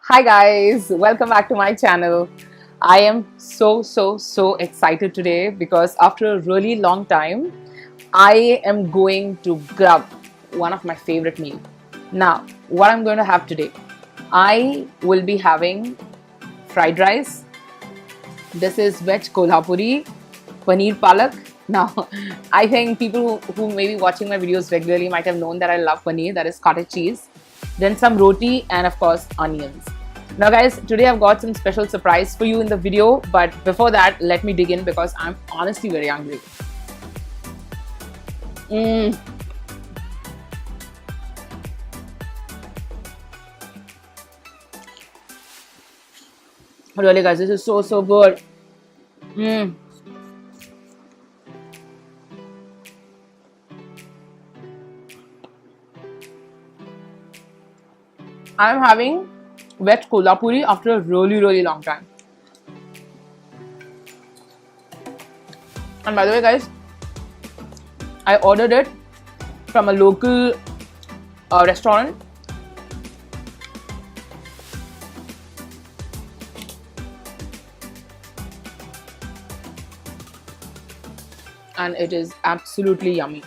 Hi guys, welcome back to my channel. I am so excited today because after a really long time, I am going to grab one of my favorite meals. Now, what I'm going to have today, I will be having fried rice. This is veg kolhapuri, paneer palak. Now, I think people who may be watching my videos regularly might have known that I love paneer, that is cottage cheese. Then some roti and of course onions. Now guys, today I've got some special surprise for you in the video, but before that, let me dig in because I'm honestly very hungry. Really guys, this is so good. I'm having veg kolhapuri after a really long time. And by the way guys, I ordered it from a local restaurant. And it is absolutely yummy.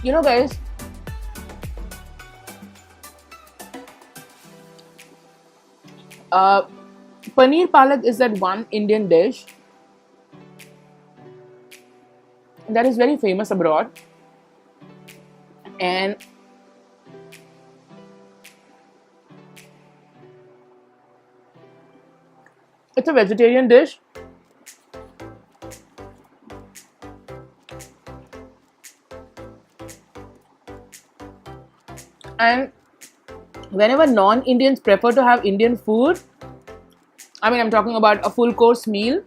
You know guys, paneer palak is that one Indian dish that is very famous abroad, and it's a vegetarian dish. And whenever non-Indians prefer to have Indian food, I mean I'm talking about a full course meal,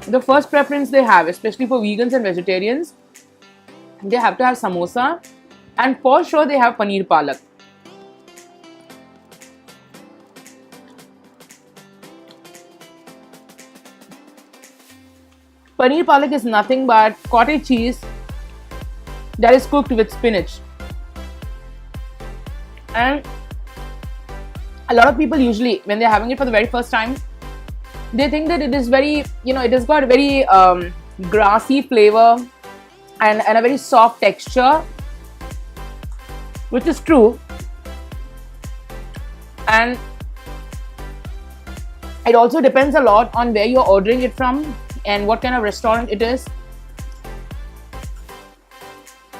the first preference they have, especially for vegans and vegetarians, they have to have samosa, and for sure they have paneer palak. Paneer palak is nothing but cottage cheese that is cooked with spinach. And a lot of people usually, when they're having it for the very first time, they think that it is very, it has got a very grassy flavor and a very soft texture, which is true. And it also depends a lot on where you're ordering it from and what kind of restaurant it is.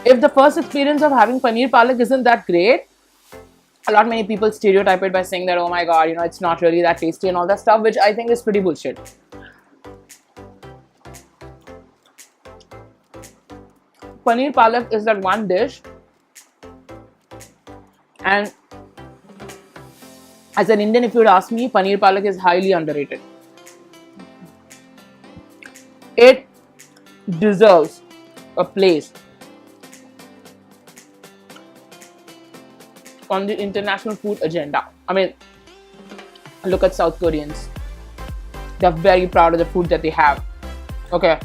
If the first experience of having paneer palak isn't that great, many people stereotype it by saying that, oh my god, it's not really that tasty and all that stuff, which I think is pretty bullshit. Paneer palak is that one dish, and as an Indian, if you would ask me, paneer palak is highly underrated. It deserves a place on the international food agenda. I mean, look at South Koreans. They're very proud of the food that they have. Okay.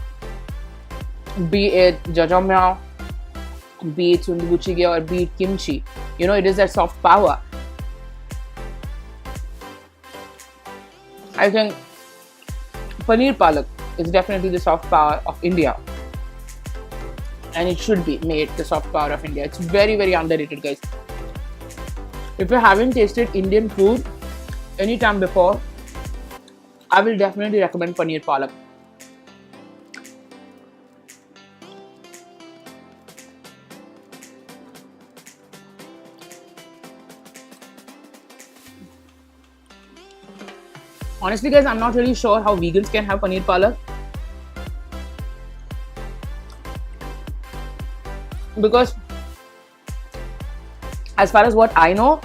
Be it jjajangmyeon, be it sundubuchige, or be it kimchi. It is that soft power. I think paneer palak is definitely the soft power of India. And it should be made the soft power of India. It's very underrated, guys. If you haven't tasted Indian food anytime before, I will definitely recommend paneer palak. Honestly guys, I'm not really sure how vegans can have paneer palak, because as far as what I know,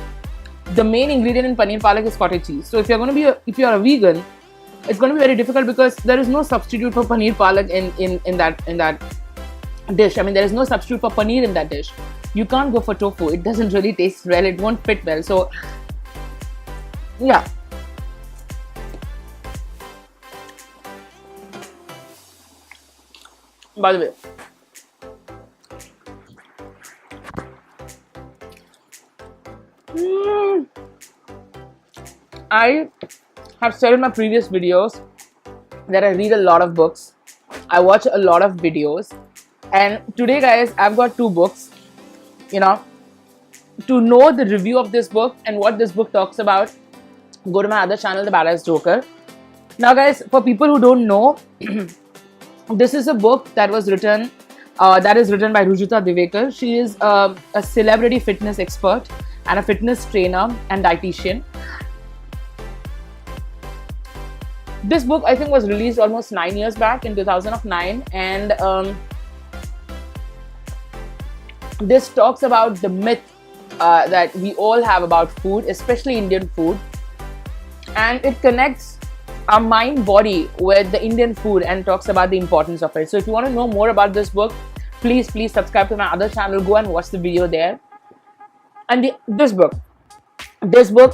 the main ingredient in paneer palak is cottage cheese. So if you're a vegan, it's going to be very difficult because there is no substitute for paneer palak in that dish. I mean, there is no substitute for paneer in that dish. You can't go for tofu. It doesn't really taste well. It won't fit well. So yeah, By the way, I have said in my previous videos that I read a lot of books. I watch a lot of videos. And today, guys, I've got 2 books. You know, to know the review of this book and what this book talks about, go to my other channel, The Badass Joker. Now, guys, for people who don't know, this is a book that was written, that is written by Rujita Divekar. She is a celebrity fitness expert and a fitness trainer and dietitian. This book, I think, was released almost 9 years back in 2009, and this talks about the myth that we all have about food, especially Indian food, and it connects our mind body with the Indian food and talks about the importance of it. So if you want to know more about this book, please subscribe to my other channel, go and watch the video there. And this book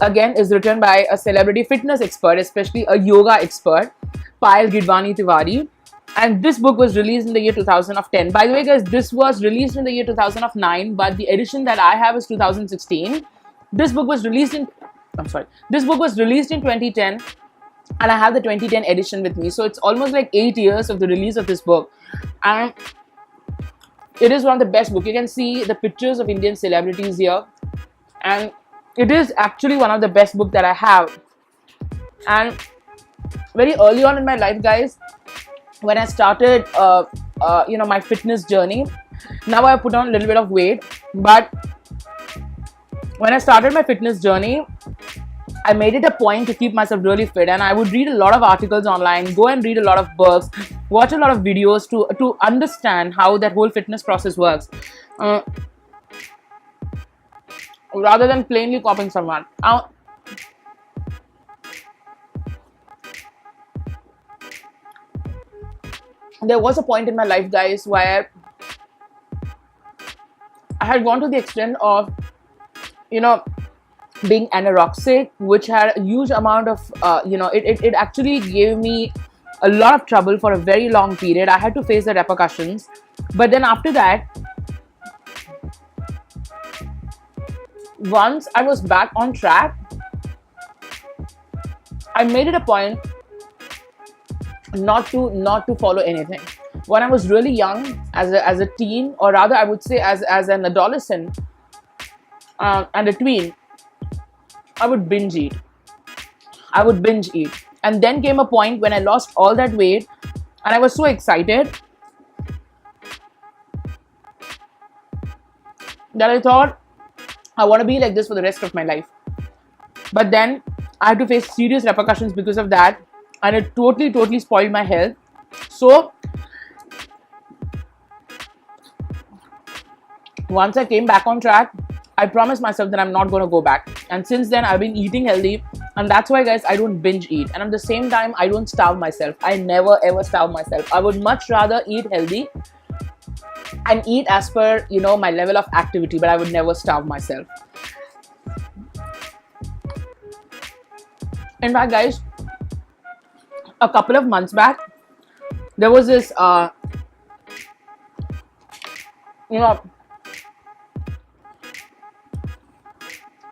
again is written by a celebrity fitness expert, especially a yoga expert, Payal Gidwani Tiwari. And this book was released in the year 2010. By the way, guys, this was released in the year 2009, but the edition that I have is 2016. This book was released in 2010, and I have the 2010 edition with me. So it's almost like 8 years of the release of this book. And it is one of the best books. You can see the pictures of Indian celebrities here. And it is actually one of the best books that I have. And very early on in my life, guys, when I started, my fitness journey, now I put on a little bit of weight. But when I started my fitness journey, I made it a point to keep myself really fit, and I would read a lot of articles online, go and read a lot of books, watch a lot of videos to understand how that whole fitness process works, rather than plainly copying someone. There was a point in my life, guys, where I had gone to the extent of, being anorexic, which had a huge amount of, it actually gave me a lot of trouble for a very long period. I had to face the repercussions. But then after that, once I was back on track, I made it a point not to follow anything. When I was really young, as a teen, or rather I would say as an adolescent and a tween, I would binge eat. And then came a point when I lost all that weight, and I was so excited that I thought I want to be like this for the rest of my life. But then I had to face serious repercussions because of that, and it totally spoiled my health. So once I came back on track, I promised myself that I'm not going to go back. And since then, I've been eating healthy. And that's why, guys, I don't binge eat. And at the same time, I don't starve myself. I never ever starve myself. I would much rather eat healthy and eat as per, my level of activity. But I would never starve myself. In fact, guys, a couple of months back, there was this,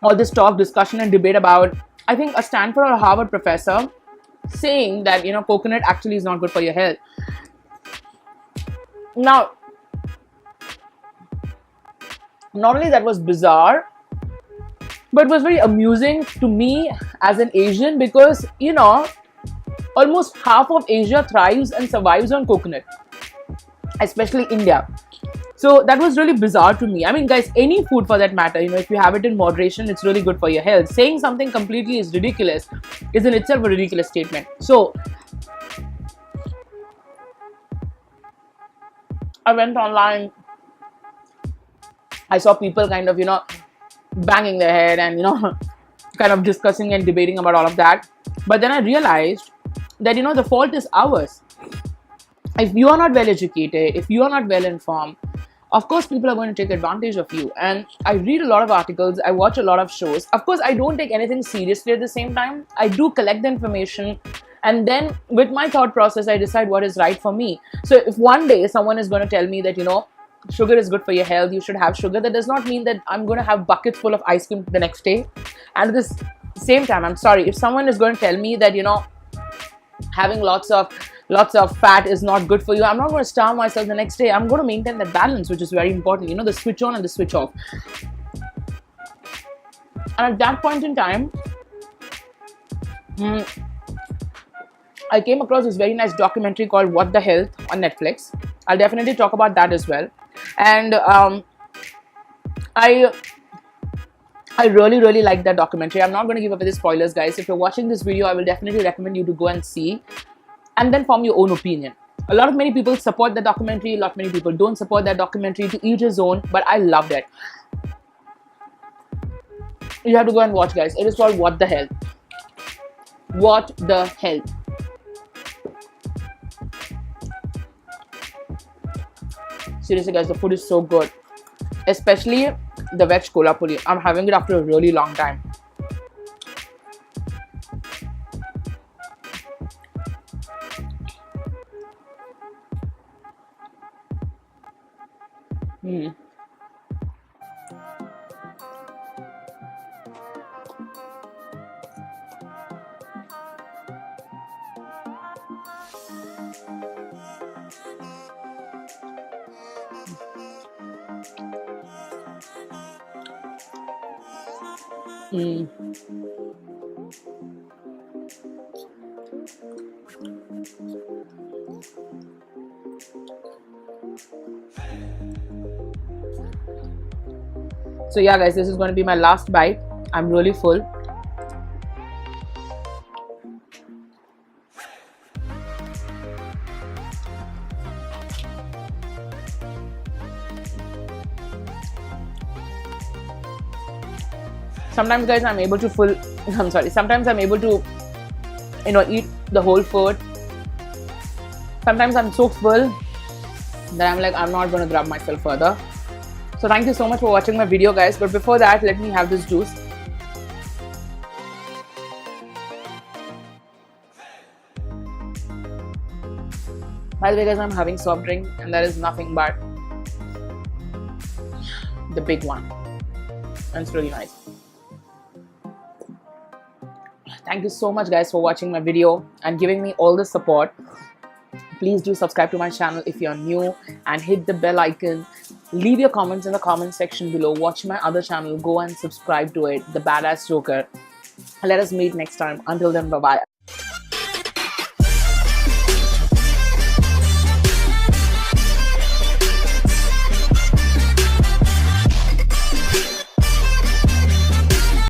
all this talk, discussion and debate about, I think, a Stanford or Harvard professor saying that, coconut actually is not good for your health. Now, not only that was bizarre, but it was very amusing to me as an Asian, because, almost half of Asia thrives and survives on coconut, especially India. So that was really bizarre to me. I mean, guys, any food for that matter, if you have it in moderation, it's really good for your health. Saying something completely is ridiculous is in itself a ridiculous statement. So I went online. I saw people kind of, banging their head and, kind of discussing and debating about all of that. But then I realized that, the fault is ours. If you are not well educated, if you are not well informed, of course, people are going to take advantage of you. And I read a lot of articles. I watch a lot of shows. Of course, I don't take anything seriously at the same time. I do collect the information And then with my thought process, I decide what is right for me. So if one day someone is going to tell me that, sugar is good for your health, you should have sugar, that does not mean that I'm going to have buckets full of ice cream the next day. And at the same time, I'm sorry, if someone is going to tell me that, having lots of fat is not good for you, I'm not going to starve myself the next day. I'm going to maintain that balance, which is very important, the switch on and the switch off. And at that point in time, I came across this very nice documentary called What the Health on Netflix. I'll definitely talk about that as well. And I really like that documentary. I'm not going to give away the spoilers, guys. If you're watching this video, I will definitely recommend you to go and see and then form your own opinion. Many people support the documentary, many people don't support that documentary, to each his own, but I loved it. You have to go and watch, guys. It is called What the Health. What the Health. Seriously, guys, the food is so good. Especially the veg kolhapuri. I'm having it after a really long time. So yeah, guys, this is going to be my last bite. I'm really full. Sometimes, guys, sometimes I'm able to eat the whole food. Sometimes I'm so full that I'm like, I'm not going to grab myself further. So thank you so much for watching my video, guys. But before that, let me have this juice. By the way, guys, I'm having soft drink, and that is nothing but the big one. And it's really nice. Thank you so much, guys, for watching my video and giving me all the support. Please do subscribe to my channel if you're new and hit the bell icon. Leave your comments in the comment section below. Watch my other channel. Go and subscribe to it, The Badass Joker. Let us meet next time. Until then, bye-bye.